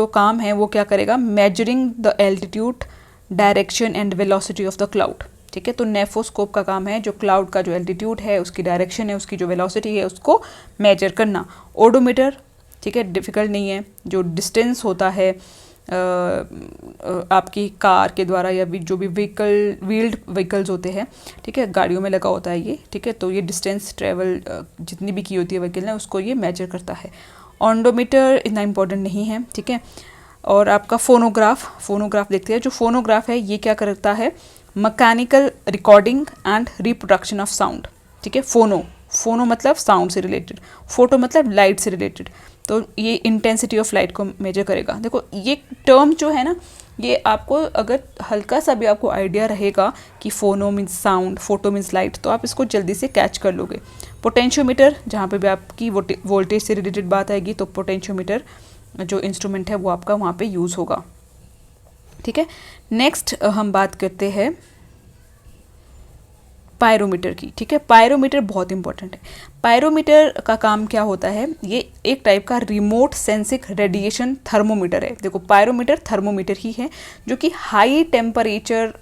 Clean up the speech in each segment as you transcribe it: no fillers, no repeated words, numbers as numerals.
जो काम है वो क्या करेगा, measuring the altitude, direction and velocity of the cloud. ठीक है, तो नेफोस्कोप का काम है जो क्लाउड का जो एल्टीट्यूड है, उसकी डायरेक्शन है, उसकी जो वेलोसिटी है, उसको मेजर करना। ओडोमीटर, ठीक है, डिफ़िकल्ट नहीं है, जो डिस्टेंस होता है आपकी कार के द्वारा या जो भी व्हील्ड व्हीकल्स होते हैं, ठीक है, गाड़ियों में लगा होता है ये, ठीक है, तो ये डिस्टेंस ट्रेवल जितनी भी की होती है व्हीकल ने उसको ये मेजर करता है। ऑन्डोमीटर इतना इम्पोर्टेंट नहीं है, ठीक है। और आपका फोनोग्राफ देखते हैं। जो फोनोग्राफ है ये क्या करता है, mechanical recording and reproduction of sound. ठीक है, फोनो मतलब साउंड से रिलेटेड, फोटो मतलब लाइट से रिलेटेड, तो ये इंटेंसिटी ऑफ लाइट को मेजर करेगा। देखो ये टर्म जो है ना, ये आपको अगर हल्का सा भी आपको आइडिया रहेगा कि फोनो means sound, photo means light, तो आप इसको जल्दी से कैच कर लोगे। पोटेंशियोमीटर, जहाँ पे भी आपकी वोल्टेज से रिलेटेड बात आएगी तो पोटेंशियोमीटर जो इंस्ट्रूमेंट है वो आपका वहाँ पे यूज़ होगा। ठीक है, नेक्स्ट हम बात करते हैं पायरोमीटर की। ठीक है, पायरोमीटर बहुत इंपॉर्टेंट है। पायरोमीटर का काम क्या होता है, ये एक टाइप का रिमोट सेंसिंग रेडिएशन थर्मोमीटर है। देखो पायरोमीटर थर्मोमीटर ही है जो कि high temperature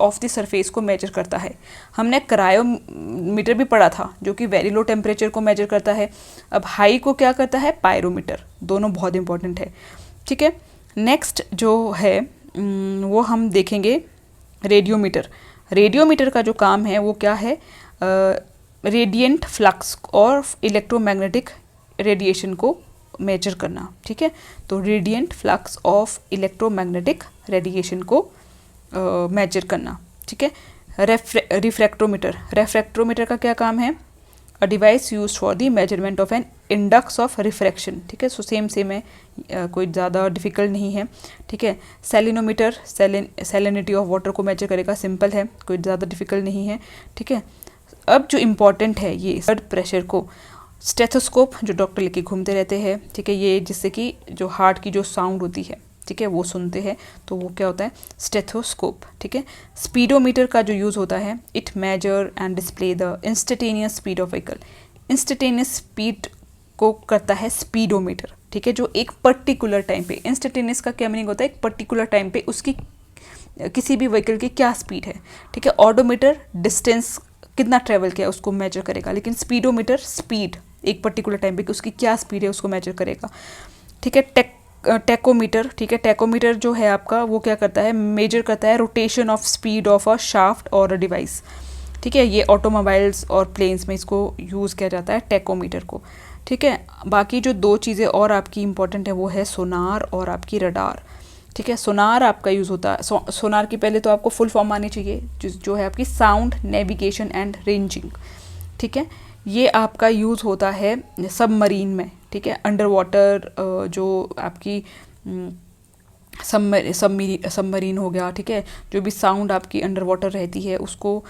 of the surface को मेजर करता है। हमने क्रायोमीटर भी पढ़ा था जो कि वेरी लो टेम्परेचर को मेजर करता है। अब हाई को क्या करता है, पायरोमीटर। दोनों बहुत इंपॉर्टेंट है। ठीक है, नेक्स्ट जो है वो हम देखेंगे रेडियोमीटर। रेडियोमीटर का जो काम है वो क्या है, रेडिएंट फ्लक्स और इलेक्ट्रोमैग्नेटिक रेडिएशन को मेजर करना। ठीक है, तो radiant flux of electromagnetic radiation को मेजर करना। ठीक है, रिफ्रैक्टोमीटर का क्या काम है, a device use for the measurement of an index of refraction. ठीक है, सो सेम है, कोई ज़्यादा डिफिकल्ट नहीं है। ठीक है, सैलिनोमीटर सैलिनिटी ऑफ वाटर को मेजर करेगा, सिंपल है, कोई ज़्यादा डिफिकल्ट नहीं है। ठीक है, अब जो इम्पॉर्टेंट है ये ब्लड प्रेशर को, स्टेथोस्कोप जो डॉक्टर लेके घूमते रहते हैं। ठीक है, ये जिससे कि जो हार्ट की जो साउंड होती है, ठीक है, वो सुनते हैं, तो वो क्या होता है, स्टेथोस्कोप। ठीक है, स्पीडोमीटर का जो यूज़ होता है, it measure and display the instantaneous speed of vehicle. Instantaneous speed को करता है स्पीडोमीटर। ठीक है, जो एक पर्टिकुलर टाइम पे, इंस्टेंटेनियस का क्या मीनिंग होता है, एक पर्टिकुलर टाइम पे उसकी किसी भी व्हीकल की क्या स्पीड है। ठीक है, ऑडोमीटर डिस्टेंस कितना ट्रेवल किया उसको मेजर करेगा, लेकिन स्पीडोमीटर स्पीड एक पर्टिकुलर टाइम पे उसकी क्या स्पीड है उसको मेजर करेगा। ठीक है, टेकोमीटर, ठीक है, टेकोमीटर जो है आपका वो क्या करता है, मेजर करता है rotation of speed of a shaft और अ डिवाइस। ठीक है, ये ऑटोमोबाइल्स और प्लेन्स में इसको यूज़ किया जाता है टेकोमीटर को। ठीक है, बाकी जो दो चीज़ें और आपकी इंपॉर्टेंट है वो है सोनार और आपकी रडार। ठीक है, सोनार आपका यूज़ होता है, सोनार की पहले तो आपको फुल फॉर्म आनी चाहिए, जो है आपकी साउंड नेविगेशन एंड रेंजिंग। ठीक है, ये आपका यूज़ होता है सबमरीन में। ठीक है, अंडर वाटर जो आपकी सबमरीन हो गया। ठीक है, जो भी साउंड आपकी अंडर वाटर रहती है उसको,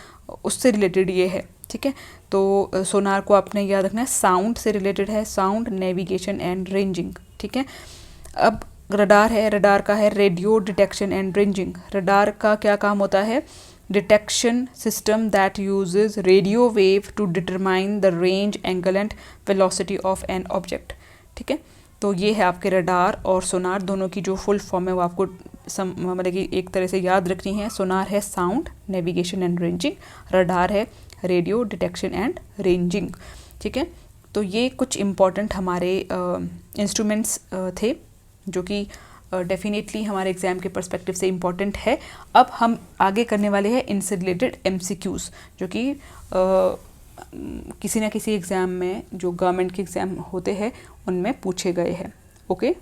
उससे रिलेटेड ये है। ठीक है, तो सोनार को आपने याद रखना है, साउंड से रिलेटेड है, साउंड नेविगेशन एंड रेंजिंग। ठीक है, अब रडार है, रडार का है radio detection and ranging. Radar का क्या काम होता है, detection system that uses radio wave to determine the range, angle and velocity of an object. ठीक है, तो ये है आपके रडार और सोनार, दोनों की जो फुल फॉर्म है वो आपको मतलब कि एक तरह से याद रखनी है। सोनार है sound navigation and ranging, radar है रेडियो डिटेक्शन एंड रेंजिंग। ठीक है, तो ये कुछ इम्पॉर्टेंट हमारे इंस्ट्रूमेंट्स थे जो कि डेफिनेटली हमारे एग्ज़ाम के पर्सपेक्टिव से इम्पॉर्टेंट है। अब हम आगे करने वाले हैं इनसे रिलेटेड MCQs, जो कि किसी न किसी एग्ज़ाम में, जो गवर्नमेंट के एग्ज़ाम होते हैं उनमें पूछे गए हैं। ओके,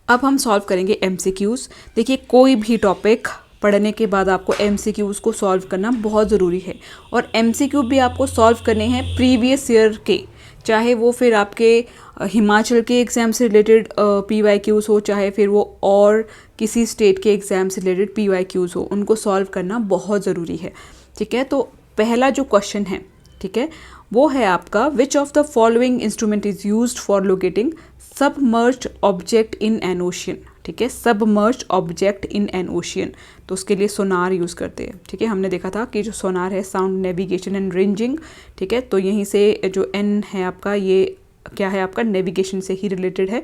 अब हम सॉल्व करेंगे MCQs। देखिए, कोई भी टॉपिक पढ़ने के बाद आपको MCQs को सॉल्व करना बहुत ज़रूरी है, और MCQ भी आपको सॉल्व करने हैं प्रीवियस ईयर के, चाहे वो फिर आपके हिमाचल के एग्ज़ाम से रिलेटेड PYQs हो, चाहे फिर वो और किसी स्टेट के एग्ज़ाम से रिलेटेड PYQs हो, उनको सॉल्व करना बहुत ज़रूरी है। ठीक है, तो पहला जो क्वेश्चन है, ठीक है, वो है आपका, विच of the following instrument is used for locating submerged object in an ocean. ठीक है, submerged object in an ocean, तो उसके लिए सोनार यूज़ करते हैं। ठीक है, हमने देखा था कि जो सोनार है साउंड नेविगेशन एंड रेंजिंग। ठीक है, तो यहीं से जो N है आपका, ये क्या है आपका नेविगेशन से ही रिलेटेड है।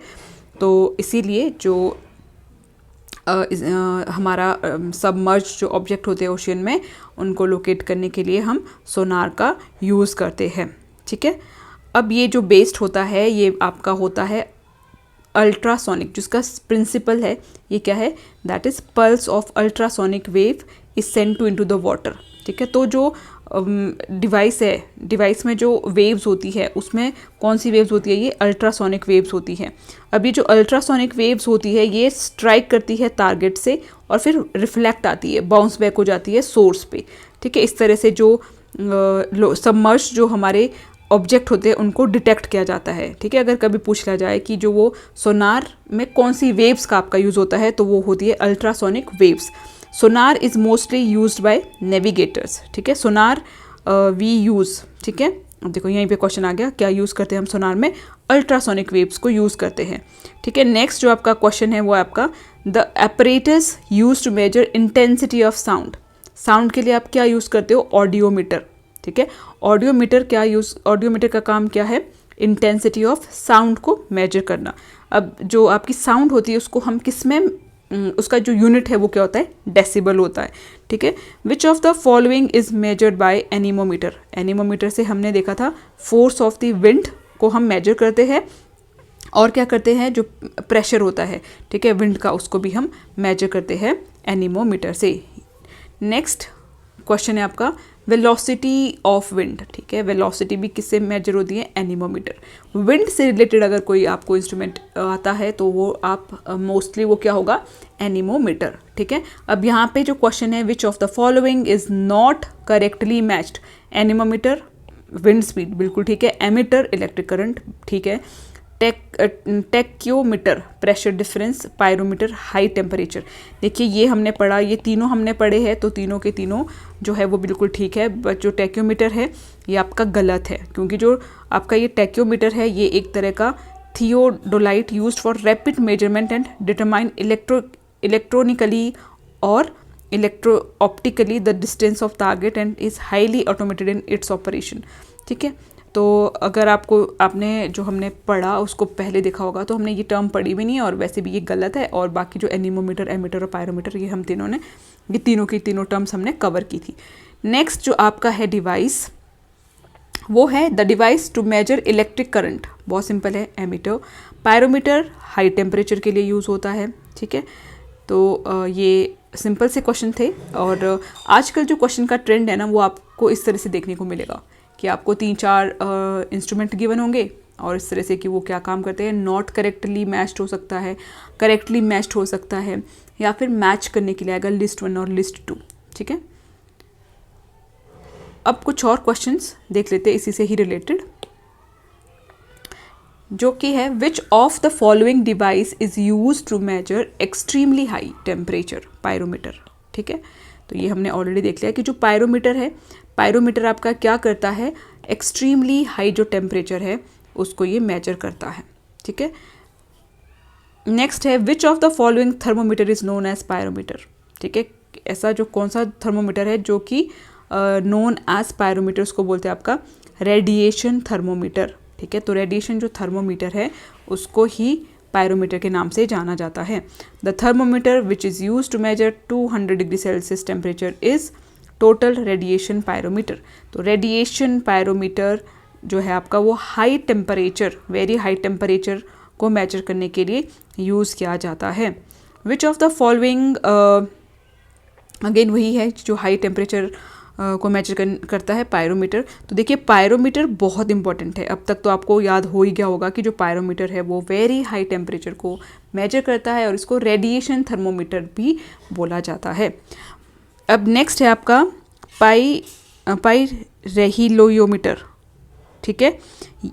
तो इसीलिए जो हमारा सबमर्ज जो ऑब्जेक्ट होते हैं ओशियन में, उनको लोकेट करने के लिए हम सोनार का यूज़ करते हैं। ठीक है, अब ये जो बेस्ड होता है ये आपका होता है अल्ट्रासोनिक, जिसका प्रिंसिपल है ये क्या है, that is pulse of ultrasonic wave is sent to into the water. ठीक है, तो जो डिवाइस है, डिवाइस में जो वेव्स होती है उसमें कौन सी वेव्स होती है, ये अल्ट्रासोनिक वेव्स होती है। अब ये जो अल्ट्रासोनिक वेव्स होती है ये स्ट्राइक करती है टारगेट से और फिर रिफ्लेक्ट आती है, बाउंस बैक हो जाती है सोर्स पे। ठीक है, इस तरह से जो सबमर्ज जो हमारे ऑब्जेक्ट होते हैं उनको डिटेक्ट किया जाता है। ठीक है, अगर कभी पूछ लिया जाए कि जो वो सोनार में कौन सी वेव्स का आपका यूज़ होता है, तो वो होती है ultrasonic waves. Sonar is mostly used by navigators. ठीक है, सोनार वी यूज़, ठीक है, अब देखो यहीं पे क्वेश्चन आ गया, क्या यूज़ करते हैं हम सोनार में, अल्ट्रासोनिक वेव्स को यूज़ करते हैं। ठीक है, नेक्स्ट जो आपका क्वेश्चन है वो आपका the apparatus use to measure intensity of sound. Sound के लिए आप क्या यूज़ करते हो, ऑडियोमीटर। ठीक है, ऑडियोमीटर का काम क्या है, इंटेंसिटी ऑफ साउंड को मेजर करना। अब जो आपकी साउंड होती है उसको हम किस में, उसका जो यूनिट है वो क्या होता है, डेसिबल होता है। ठीक है, which of the following is measured by anemometer. Anemometer से हमने देखा था फोर्स ऑफ द विंड को हम मेजर करते हैं, और क्या करते हैं, जो प्रेशर होता है, ठीक है, विंड का, उसको भी हम मेजर करते हैं एनीमोमीटर से। नेक्स्ट क्वेश्चन है आपका वेलोसिटी ऑफ विंड। ठीक है, वेलोसिटी भी किससे मेजर होती है, एनीमोमीटर। विंड से रिलेटेड अगर कोई आपको इंस्ट्रूमेंट आता है तो वो आप मोस्टली वो क्या होगा, एनीमोमीटर। ठीक है, अब यहाँ पे जो क्वेश्चन है which of the following is not correctly matched, anemometer wind speed बिल्कुल ठीक है, एमीटर इलेक्ट्रिक करंट ठीक है, tacheometer pressure difference, pyrometer high temperature. देखिए ये हमने पढ़ा, ये तीनों हमने पढ़े हैं, तो तीनों के तीनों जो है वो बिल्कुल ठीक है, बट जो टेक्योमीटर है ये आपका गलत है, क्योंकि जो आपका ये टेक्योमीटर है ये एक तरह का theodolite used for rapid measurement and determine electronically और electro optically the distance of target and is highly automated in its operation. ठीक है, तो अगर आपने जो हमने पढ़ा उसको पहले देखा होगा तो हमने ये टर्म पढ़ी भी नहीं है, और वैसे भी ये गलत है। और बाकी जो एनीमोमीटर, एमीटर और पायरोमीटर, ये हम तीनों ने, ये तीनों की तीनों टर्म्स हमने कवर की थी। नेक्स्ट जो आपका है डिवाइस, वो है the device to measure electric current, बहुत सिंपल है, एमीटर। पायरोमीटर हाई टेम्परेचर के लिए यूज़ होता है। ठीक है, तो ये सिंपल से क्वेश्चन थे। और आजकल जो क्वेश्चन का ट्रेंड है ना, वो आपको इस तरह से देखने को मिलेगा कि आपको 3-4 इंस्ट्रूमेंट गिवन होंगे और इस तरह से कि वो क्या काम करते हैं, नॉट करेक्टली मैच्ड हो सकता है, करेक्टली मैच्ड हो सकता है, या फिर मैच करने के लिए आएगा लिस्ट 1 और लिस्ट 2। ठीक है, अब कुछ और क्वेश्चंस देख लेते हैं इसी से ही रिलेटेड, जो कि है which of the following device is use to measure extremely high temperature, pyrometer. ठीक है, तो ये हमने ऑलरेडी देख लिया कि जो पायरोमीटर है, पायरोमीटर आपका क्या करता है, एक्सट्रीमली हाई जो टेम्परेचर है उसको ये मेजर करता है। ठीक है, नेक्स्ट है which of the following thermometer is known as pyrometer. ठीक है, ऐसा जो कौन सा थर्मोमीटर है जो कि नोन एज पायरोमीटर, उसको बोलते हैं आपका रेडिएशन थर्मोमीटर। ठीक है, तो रेडिएशन जो थर्मोमीटर है उसको ही पायरोमीटर के नाम से जाना जाता है। The thermometer which is use to measure 200 degree Celsius temperature is total radiation pyrometer. तो रेडिएशन पायरोमीटर जो है आपका वो high temperature, very high temperature को मेजर करने के लिए यूज़ किया जाता है। Which of the following, again वही है जो हाई टेम्परेचर को मेजर करता है, पायरोमीटर। तो देखिए पायरोमीटर बहुत इंपॉर्टेंट है, अब तक तो आपको याद हो ही गया होगा कि जो पायरोमीटर है वो वेरी हाई टेम्परेचर को मेजर करता है और इसको रेडिएशन थर्मोमीटर भी बोला जाता है। अब नेक्स्ट है आपका पाइरेहिलोमीटर। ठीक है,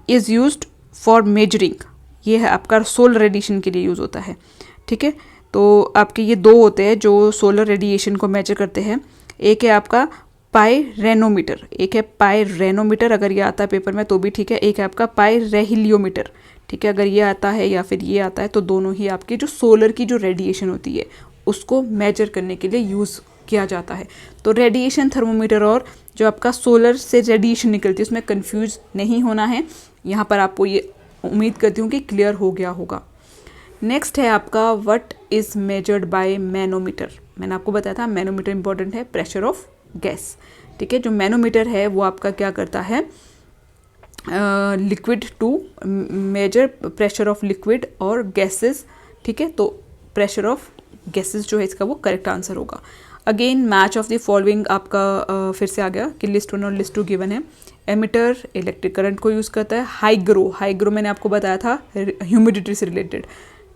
इज़ यूज्ड फॉर मेजरिंग, ये है आपका सोलर रेडिएशन के लिए यूज़ होता है। ठीक है, तो आपके ये दो होते हैं जो सोलर रेडिएशन को मेजर करते हैं, एक है आपका पाइरेनोमीटर, एक है पाइरेनोमीटर, अगर ये आता है पेपर में तो भी ठीक है, एक है आपका पाइरेहिलियोमीटर। ठीक है, अगर ये आता है या फिर ये आता है तो दोनों ही आपकी जो सोलर की जो रेडिएशन होती है उसको मेजर करने के लिए यूज़ किया जाता है। तो रेडिएशन थर्मोमीटर और जो आपका सोलर से रेडिएशन निकलती है उसमें कंफ्यूज नहीं होना है। यहाँ पर आपको ये उम्मीद करती हूँ कि क्लियर हो गया होगा। नेक्स्ट है आपका what is measured by manometer. मैंने आपको बताया था मैनोमीटर इंपॉर्टेंट है, प्रेशर ऑफ गैस। ठीक है, जो मैनोमीटर है वो आपका क्या करता है, liquid to measure pressure of liquid और गैसेस। ठीक है, तो प्रेशर ऑफ गैसेस जो है इसका वो करेक्ट आंसर होगा। Again match of the following आपका फिर से आ गया कि लिस्ट 1 और लिस्ट 2 गिवन है। एमिटर इलेक्ट्रिक करंट को यूज़ करता है। हाइग्रो मैंने आपको बताया था ह्यूमिडिटी से रिलेटेड।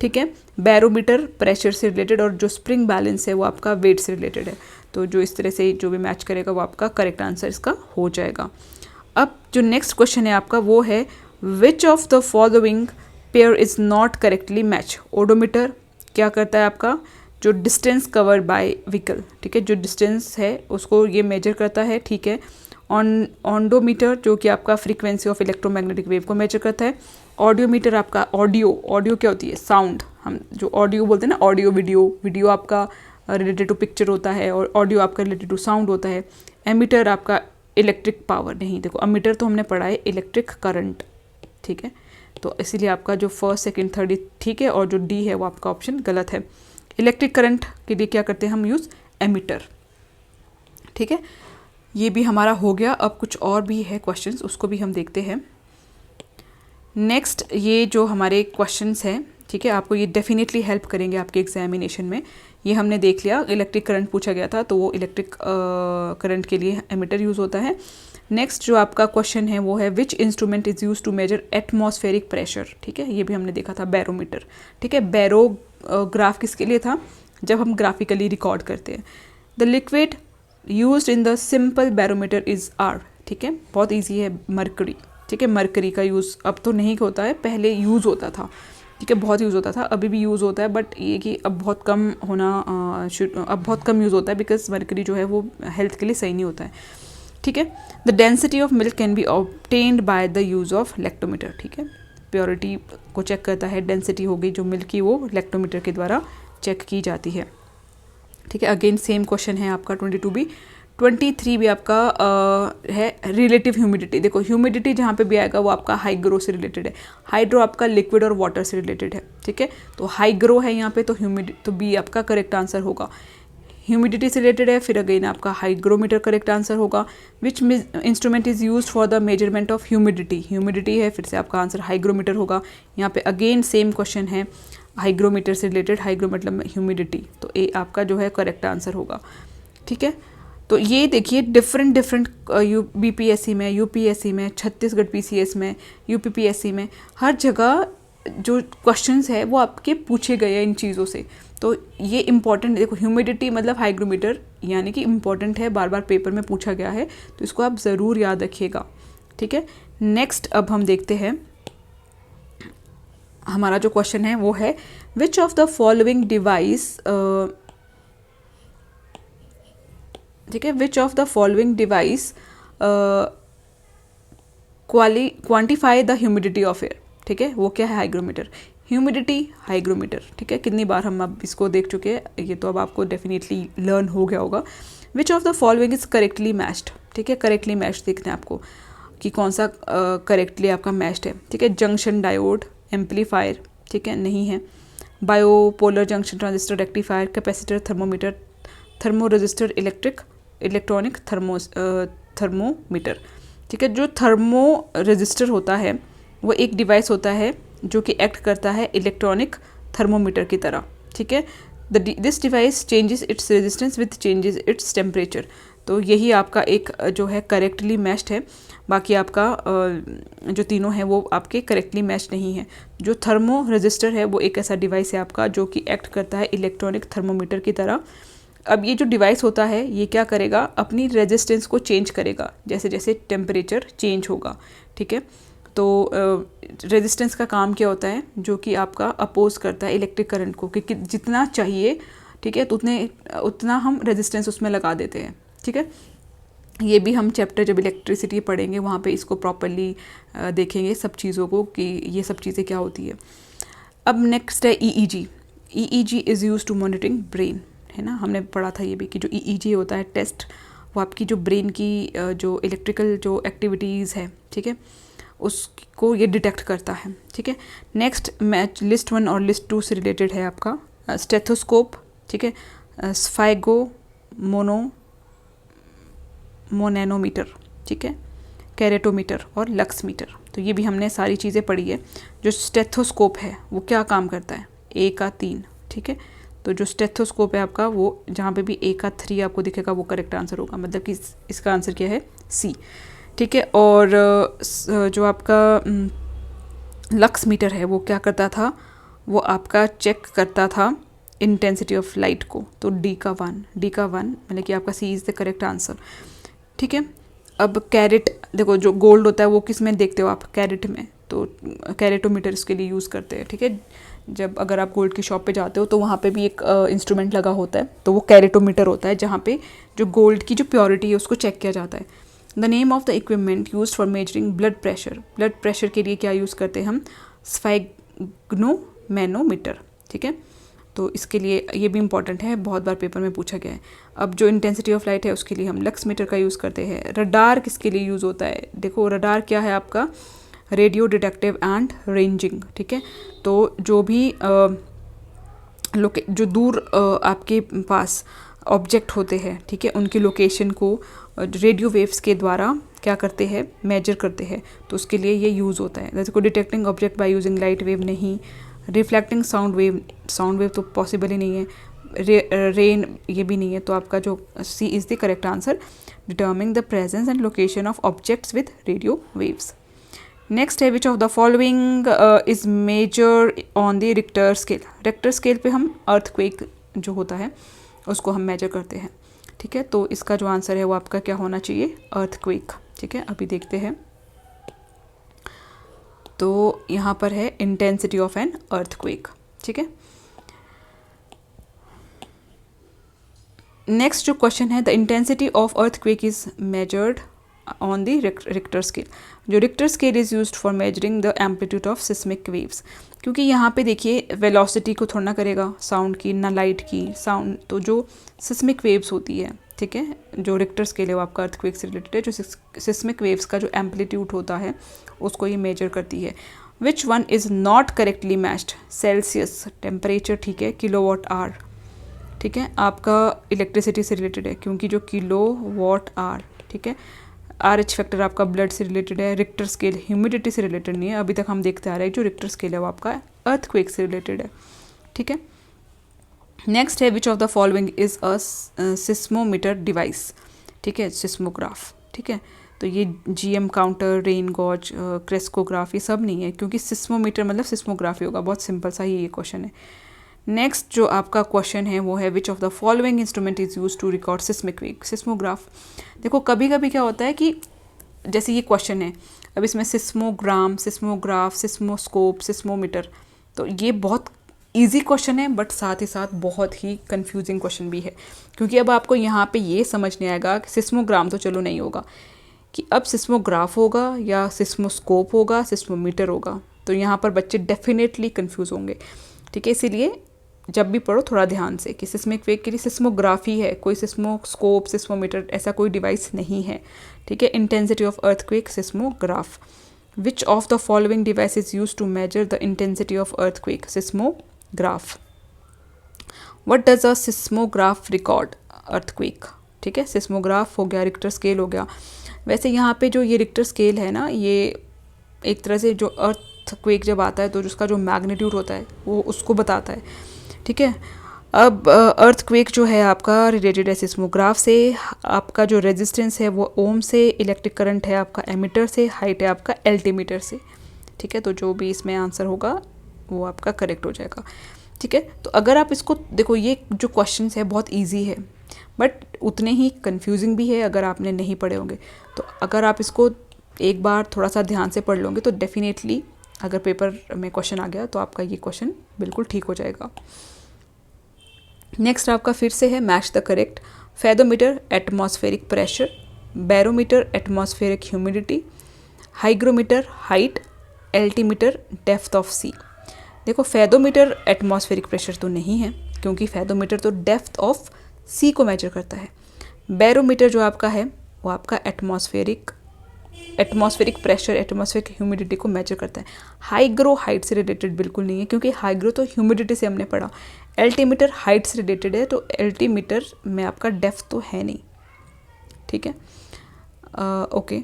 ठीक है, बैरोमीटर प्रेशर से रिलेटेड, और जो स्प्रिंग बैलेंस है वो आपका वेट से रिलेटेड है। तो जो इस तरह से जो भी मैच करेगा वो आपका करेक्ट आंसर इसका हो जाएगा। अब जो नेक्स्ट क्वेश्चन है आपका वो है which of the following pair is not correctly match. Odometer क्या करता है आपका, जो डिस्टेंस कवर्ड बाय व्हीकल। ठीक है, जो डिस्टेंस है उसको ये मेजर करता है। ठीक है, ऑन्डोमीटर जो कि आपका फ्रीक्वेंसी ऑफ इलेक्ट्रोमैग्नेटिक वेव को मेजर करता है। ऑडियोमीटर आपका ऑडियो क्या होती है, साउंड। हम जो ऑडियो बोलते हैं ना, ऑडियो वीडियो आपका रिलेटेड टू पिक्चर होता है और ऑडियो आपका रिलेटेड टू साउंड होता है। एमीटर आपका इलेक्ट्रिक पावर, नहीं देखो अमीटर तो हमने पढ़ा है इलेक्ट्रिक करंट। ठीक है, तो इसीलिए आपका जो फर्स्ट सेकंड थर्ड ठीक है, और जो डी है वो आपका ऑप्शन गलत है। इलेक्ट्रिक करंट के लिए क्या करते हैं हम यूज़ एमीटर। ठीक है, ये भी हमारा हो गया। अब कुछ और भी है क्वेश्चंस, उसको भी हम देखते हैं। नेक्स्ट ये जो हमारे क्वेश्चंस हैं, ठीक है, आपको ये डेफिनेटली हेल्प करेंगे आपके एग्जामिनेशन में। ये हमने देख लिया, इलेक्ट्रिक करंट पूछा गया था तो वो इलेक्ट्रिक करंट के लिए एमीटर यूज़ होता है। नेक्स्ट जो आपका क्वेश्चन है वो है which instrument is use to measure atmospheric pressure. ठीक है, ये भी हमने देखा था बैरोमीटर। ठीक है, बैरोग्राफ किसके लिए था, जब हम ग्राफिकली रिकॉर्ड करते हैं। The liquid used in the simple barometer is आर। ठीक है, बहुत ईजी है, मरकरी। ठीक है, मरकरी का यूज़ अब तो नहीं होता है, पहले यूज़ होता था। ठीक है, बहुत यूज़ होता था, अभी भी यूज़ होता है, बट ये कि अब बहुत कम अब बहुत कम यूज़ होता है बिकॉज मरकरी जो है वो हेल्थ के लिए सही नहीं होता है। ठीक है, the density of milk can be obtained by the use of lactometer. ठीक है, प्योरिटी को चेक करता है, डेंसिटी हो गई जो मिल्क की वो लैक्टोमीटर के द्वारा चेक की जाती है। ठीक है, अगेन सेम क्वेश्चन है आपका 22 भी। 23 भी आपका है रिलेटिव ह्यूमिडिटी। देखो ह्यूमिडिटी जहाँ पे भी आएगा वो आपका हाइग्रो से रिलेटेड है। हाइड्रो आपका लिक्विड और वाटर से रिलेटेड है। ठीक है, तो हाइग्रो है यहाँ पे, तो तो बी आपका करेक्ट आंसर होगा। ह्यूमिडिटी से रिलेटेड है, फिर अगेन आपका हाइग्रोमीटर करेक्ट आंसर होगा। विच instrument is used for the measurement of humidity है, फिर से आपका आंसर हाइग्रोमीटर होगा। यहाँ पे अगेन सेम क्वेश्चन है, हाइग्रोमीटर से रिलेटेड, हाइग्रो मतलब ह्यूमिडिटी, तो ए आपका जो है करेक्ट आंसर होगा। ठीक है, तो ये देखिए डिफरेंट बीपीएससी में, यूपीएससी में, छत्तीसगढ़ पीसीएस में, यूपीपीएससी में, हर जगह जो क्वेश्चंस है वो आपके पूछे गए हैं इन चीज़ों से। तो ये इंपॉर्टेंट, देखो ह्यूमिडिटी मतलब हाइग्रोमीटर यानी कि इम्पॉर्टेंट है, बार बार पेपर में पूछा गया है, तो इसको आप ज़रूर याद रखिएगा। ठीक है, नेक्स्ट अब हम देखते हैं, हमारा जो क्वेश्चन है वो है which of the following device, ठीक है, which of the following device quantify the humidity of air. ठीक है, वो क्या है, हाइग्रोमीटर, ह्यूमिडिटी हाइग्रोमीटर। ठीक है, कितनी बार हम अब इसको देख चुके हैं, ये तो अब आपको डेफिनेटली लर्न हो गया होगा। विच of the following is correctly matched. ठीक है, करेक्टली मैच्ड देखना है आपको कि कौन सा करेक्टली आपका मैच्ड है। ठीक है, जंक्शन डायोड, एम्पलीफायर, ठीक है, नहीं है। Bipolar junction transistor, rectifier, capacitor, thermometer, thermo register, electronic thermometer. ठीक है, जो थर्मो रजिस्टर होता है वो एक डिवाइस होता है जो कि एक्ट करता है इलेक्ट्रॉनिक थर्मोमीटर की तरह। ठीक है, this device changes its resistance with changes its temperature. तो यही आपका एक जो है करेक्टली मैच्ड है, बाकी आपका जो तीनों हैं वो आपके करेक्टली मैच नहीं है। जो थर्मो रजिस्टर है वो एक ऐसा डिवाइस है आपका जो कि एक्ट करता है इलेक्ट्रॉनिक थर्मोमीटर की तरह। अब ये जो डिवाइस होता है ये क्या करेगा, अपनी रेजिस्टेंस को चेंज करेगा जैसे जैसे टेम्परेचर चेंज होगा। ठीक है, तो रेजिस्टेंस का काम क्या होता है, जो कि आपका अपोज करता है इलेक्ट्रिक करंट को कि जितना चाहिए, ठीक है, तो उतना हम रेजिस्टेंस उसमें लगा देते हैं। ठीक है, ये भी हम चैप्टर जब इलेक्ट्रिसिटी पढ़ेंगे वहाँ पे इसको प्रॉपरली देखेंगे सब चीज़ों को कि ये सब चीज़ें क्या होती है। अब नेक्स्ट है EEG. EEG is use to monitoring brain, है ना, हमने पढ़ा था ये भी कि जो ईईजी होता है टेस्ट, वो आपकी जो ब्रेन की जो इलेक्ट्रिकल जो एक्टिविटीज़ है, ठीक है, उसको ये डिटेक्ट करता है, ठीक है। नेक्स्ट मैच लिस्ट 1 और लिस्ट 2 से रिलेटेड है आपका स्टेथोस्कोप, ठीक है, स्फाइगो मोनैनोमीटर, ठीक है, कैरेटोमीटर और लक्स मीटर। तो ये भी हमने सारी चीज़ें पढ़ी है। जो स्टेथोस्कोप है वो क्या काम करता है, ए का 3, ठीक है। तो जो स्टेथोस्कोप है आपका वो जहाँ पे भी ए का 3 आपको दिखेगा वो करेक्ट आंसर होगा, मतलब कि इसका आंसर क्या है, सी, ठीक है। और जो आपका लक्स मीटर है वो क्या करता था, वो आपका चेक करता था इंटेंसिटी ऑफ लाइट को। तो डी का 1 मतलब कि आपका सी इज़ द करेक्ट आंसर, ठीक है। अब कैरेट, देखो जो गोल्ड होता है वो किस में देखते हो आप, कैरेट में, तो कैरेटोमीटर इसके लिए यूज़ करते हैं, ठीक है। जब अगर आप गोल्ड की शॉप पे जाते हो तो वहाँ पे भी एक इंस्ट्रूमेंट लगा होता है, तो वो कैरेटोमीटर होता है, जहाँ पे जो गोल्ड की जो प्योरिटी है उसको चेक किया जाता है। The name of the equipment use for measuring blood pressure, blood pressure के लिए क्या यूज़ करते हैं हम, स्फाइग्नोमैनोमीटर, ठीक है। तो इसके लिए ये भी इंपॉर्टेंट है, बहुत बार पेपर में पूछा गया है। अब जो इंटेंसिटी ऑफ लाइट है उसके लिए हम लक्स मीटर का यूज़ करते हैं। रडार किसके लिए यूज़ होता है, देखो रडार क्या है आपका, रेडियो डिटेक्टिव एंड रेंजिंग, ठीक है। तो जो भी जो दूर आपके पास ऑब्जेक्ट होते हैं, ठीक है, उनकी लोकेशन को रेडियो वेव्स के द्वारा क्या करते हैं, मेजर करते हैं, तो उसके लिए ये यूज़ होता है। जैसे को detecting object by using light wave नहीं, रिफ्लेक्टिंग साउंड वेव तो पॉसिबल ही नहीं है, रेन ये भी नहीं है। तो आपका जो C is the correct answer, determining the presence and location of objects with radio waves. Next है which of the following is measure on the Richter scale. Richter scale पे हम अर्थक्वेक जो होता है उसको हम मेजर करते हैं, ठीक है। तो इसका जो आंसर है वो आपका क्या होना चाहिए, अर्थक्वेक, ठीक है। अभी देखते हैं, तो यहाँ पर है इंटेंसिटी ऑफ एन अर्थक्वेक, ठीक है। नेक्स्ट जो क्वेश्चन है, the intensity of earthquake is measured on the Richter scale. जो Richter scale is used for measuring the amplitude of seismic waves, क्योंकि यहाँ पे देखिए वेलोसिटी को थोड़ा ना करेगा साउंड की, ना लाइट की, साउंड तो जो सिस्मिक वेव्स होती है, ठीक है, जो रिक्टर स्केल है वो आपका अर्थक्वेक से रिलेटेड है। जो सिस्मिक वेव्स का जो एम्पलीट्यूड होता है उसको ये मेजर करती है। Which one is not correctly matched, Celsius temperature, ठीक है, किलोवाट आवर, ठीक है, आपका इलेक्ट्रिसिटी से रिलेटेड है, क्योंकि जो किलोवाट आवर, ठीक है, RH फैक्टर आपका ब्लड से रिलेटेड है। रिक्टर स्केल ह्यूमिडिटी से रिलेटेड नहीं है, अभी तक हम देखते आ रहे हैं जो रिक्टर स्केल है वो आपका अर्थक्वेक से रिलेटेड है, ठीक है। नेक्स्ट है which of the following is a seismometer device, ठीक है, सिस्मोग्राफ, ठीक है। तो ये GM counter, rain gauge, crescograph ये सब नहीं है, क्योंकि सिस्मोमीटर मतलब सिस्मोग्राफी होगा। बहुत सिंपल सा ही ये क्वेश्चन है। नेक्स्ट जो आपका क्वेश्चन है वो है which of the following instrument is use to record seismic wave, seismograph. देखो कभी कभी क्या होता है कि जैसे ये क्वेश्चन है, अब इसमें सिस्मोग्राम, सिस्मोग्राफ, सिस्मोस्कोप, सिस्मोमीटर, तो ये बहुत इजी क्वेश्चन है, बट साथ ही साथ बहुत ही कंफ्यूजिंग क्वेश्चन भी है, क्योंकि अब आपको यहाँ पे ये समझ नहीं आएगा कि सिस्मोग्राम तो चलो नहीं होगा, कि अब सिस्मोग्राफ होगा या सिस्मोस्कोप होगा, सिस्मोमीटर होगा, तो यहाँ पर बच्चे डेफिनेटली कंफ्यूज होंगे, ठीक है। इसीलिए जब भी पढ़ो थोड़ा ध्यान से कि सिस्मिक वेव के लिए सिस्मोग्राफी है, कोई सिस्मोस्कोप, सिस्मोमीटर ऐसा कोई डिवाइस नहीं है, ठीक है। Intensity of earthquake, seismograph. Which of the following device is use to measure the intensity of earthquake, seismograph. What does a seismograph record, earthquake, ठीक है। सिस्मोग्राफ हो गया, रिक्टर स्केल हो गया। वैसे यहाँ पे जो ये रिक्टर स्केल है ना, ये एक तरह से जो अर्थक्वेक जब आता है तो उसका जो मैग्नीट्यूड होता है वो उसको बताता है, ठीक है। अब अर्थक्वेक जो है आपका रिलेटेड है सिस्मोग्राफ से। आपका जो रेजिस्टेंस है वो ओम से, इलेक्ट्रिक करंट है आपका एमीटर से, हाइट है आपका एल्टीमीटर से, ठीक है। तो जो भी इसमें आंसर होगा वो आपका करेक्ट हो जाएगा, ठीक है। तो अगर आप इसको देखो, ये जो क्वेश्चन है बहुत ईजी है, बट उतने ही कन्फ्यूजिंग भी है अगर आपने नहीं पढ़े होंगे। तो अगर आप इसको एक बार थोड़ा सा ध्यान से पढ़ लोगे तो डेफिनेटली अगर पेपर में क्वेश्चन आ गया तो आपका ये क्वेश्चन बिल्कुल ठीक हो जाएगा। नेक्स्ट आपका फिर से है match the correct. Fathometer atmospheric pressure, barometer atmospheric humidity, hygrometer height, altimeter depth of sea. देखो फेदोमीटर एटमॉस्फेरिक प्रेशर तो नहीं है, क्योंकि फेदोमीटर तो डेप्थ ऑफ सी को मेजर करता है। बैरोमीटर जो आपका है वो आपका atmospheric atmospheric pressure, atmospheric humidity को मेजर करता है। हाइग्रो हाइट से रिलेटेड बिल्कुल नहीं है, क्योंकि हाइग्रो तो ह्यूमिडिटी से हमने पढ़ा। एल्टीमीटर हाइट से रिलेटेड है, तो एल्टीमीटर में आपका डेप्थ तो है नहीं, ठीक है। ओके,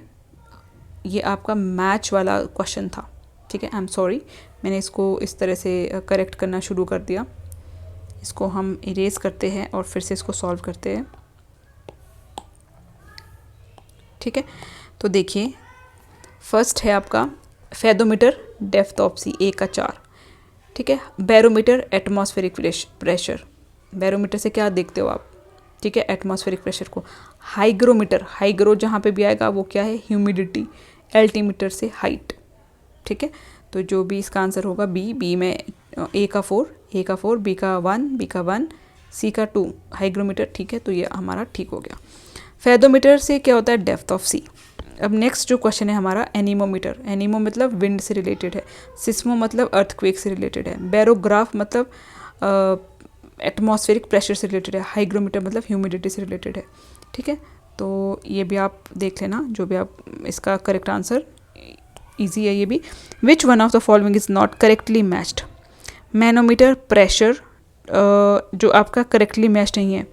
ये आपका मैच वाला क्वेश्चन था, ठीक है। आई एम सॉरी, मैंने इसको इस तरह से करेक्ट करना शुरू कर दिया। इसको हम इरेज करते हैं और फिर से इसको सॉल्व करते हैं, ठीक है। तो देखिए, फर्स्ट है आपका फेदोमीटर, डेप्थ ऑफ सी, ए का 4, ठीक है। बैरोमीटर, एटमॉस्फेरिक प्रेशर, बैरोमीटर से क्या देखते हो आप, ठीक है, एटमॉस्फेरिक प्रेशर को। हाइग्रोमीटर, हाइग्रो जहाँ पे भी आएगा वो क्या है, ह्यूमिडिटी। एल्टीमीटर से हाइट, ठीक है। तो जो भी इसका आंसर होगा बी में ए का 4, बी का 1, सी का 2 हाइग्रोमीटर, ठीक है। तो ये हमारा ठीक हो गया। फेदोमीटर से क्या होता है, डेप्थ ऑफ सी। अब नेक्स्ट जो क्वेश्चन है हमारा एनीमोमीटर, एनीमो मतलब विंड से रिलेटेड है, सिस्मो मतलब अर्थक्वेक से रिलेटेड है, बैरोग्राफ मतलब एटमॉस्फेरिक प्रेशर से रिलेटेड है, हाइग्रोमीटर मतलब ह्यूमिडिटी से रिलेटेड है, ठीक है। तो ये भी आप देख लेना, जो भी आप, इसका करेक्ट आंसर इजी है ये भी। Which one of the following is not correctly matched. Manometer pressure जो आपका करेक्टली मैच नहीं है,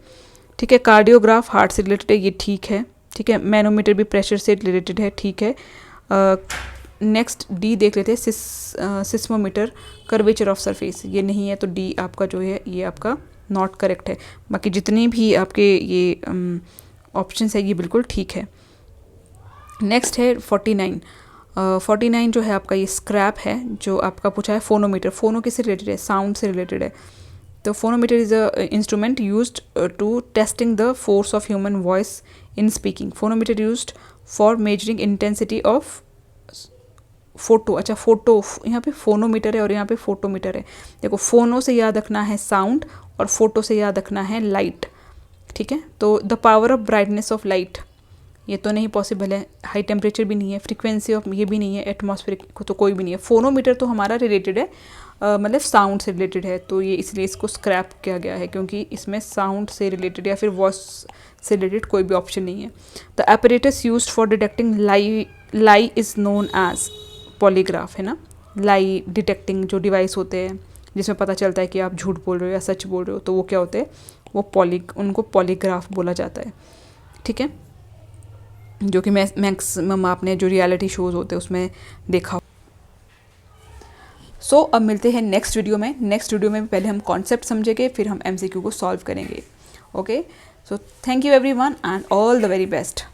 ठीक है। कार्डियोग्राफ हार्ट से रिलेटेड है, ये ठीक है, ठीक है। मैनोमीटर भी प्रेशर से रिलेटेड है, ठीक है। नेक्स्ट डी देख लेते हैं, सिस्मोमीटर कर्वेचर ऑफ सरफेस, ये नहीं है, तो डी आपका जो है ये आपका नॉट करेक्ट है। बाकी जितनी भी आपके ये ऑप्शंस है ये बिल्कुल ठीक है। नेक्स्ट है 49 जो है आपका ये स्क्रैप है, जो आपका पूछा है फोनोमीटर। फोनो किससे रिलेटेड है, साउंड से रिलेटेड है। तो phonometer is a instrument used to testing the force of human voice in speaking. Phonometer used for measuring intensity of photo. अच्छा, फोटो, यहाँ पे फोनोमीटर है और यहाँ पे फोटोमीटर है। देखो, फोनो से याद रखना है साउंड और फोटो से याद रखना है लाइट, ठीक है। तो the power of brightness of light, ये तो नहीं पॉसिबल है। हाई टेम्परेचर भी नहीं है, फ्रीक्वेंसी ऑफ ये भी नहीं है, एटमॉस्फेरिक तो कोई भी नहीं है। फोनोमीटर तो हमारा रिलेटेड है, मतलब साउंड से रिलेटेड है, तो ये इसलिए इसको स्क्रैप किया गया है, क्योंकि इसमें साउंड से रिलेटेड या फिर वॉइस से रिलेटेड कोई भी ऑप्शन नहीं है। The apparatus used for detecting lie is known as polygraph, है ना। लाई डिटेक्टिंग जो डिवाइस होते हैं जिसमें पता चलता है कि आप झूठ बोल रहे हो या सच बोल रहे हो, तो वो क्या होते हैं, वो उनको पॉलीग्राफ बोला जाता है, ठीक है। जो कि मैक्सिमम आपने जो रियलिटी शोज़ होते हैं उसमें देखा। सो अब मिलते हैं नेक्स्ट वीडियो में। नेक्स्ट वीडियो में पहले हम कॉन्सेप्ट समझेंगे, फिर हम MCQ को सॉल्व करेंगे। Okay, so thank you everyone and all the very best.